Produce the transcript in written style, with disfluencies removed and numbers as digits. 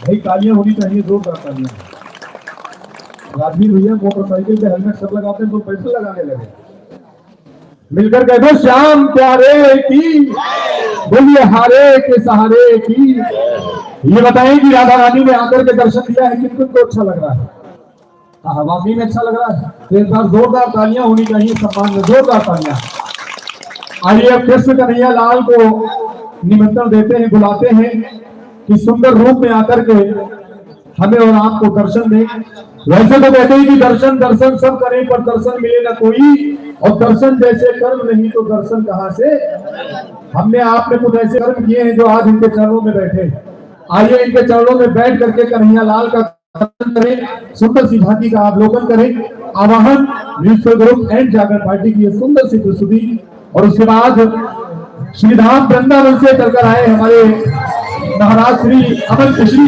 भाई तालियां होनी चाहिए, जोरदार तालियां। राजवीर भैया मोटरसाइकिल पे हेलमेट सब लगाते हैं तो पैसे लगाने लगे। मिलकर कह दो श्याम प्यारे की, बोलिए हारे के सहारे की। ये बताएं कि राधा रानी ने आकर के दर्शन दिया है, किनको तो अच्छा लग रहा है? वाकई में अच्छा लग रहा है। तो एक बार जोरदार तालियां होनी चाहिए, सम्मान में जोरदार तालियां। आइए अब कृष्ण कन्हैया लाल को निमंत्रण देते हैं, बुलाते हैं कि सुंदर रूप में आकर के हमें और आपको दर्शन दें। वैसे तो कहते हैं कि दर्शन दर्शन सब करें पर दर्शन मिले ना कोई, और दर्शन जैसे कर्म नहीं तो दर्शन कहां से। हमने आपने कुछ ऐसे कर्म किए हैं जो आज इनके चरणों में बैठे। आइए इनके चरणों में बैठ करके कन्हैया लाल का दर्शन करें, सुंदर सी झांकी का अवलोकन करें। आवाहन musical group and Jagran party की सुंदर सी प्रस्तुति, और उसके बाद श्रीधाम वृंदावन से चलकर आए हमारे महाराज श्री अमन कृष्ण।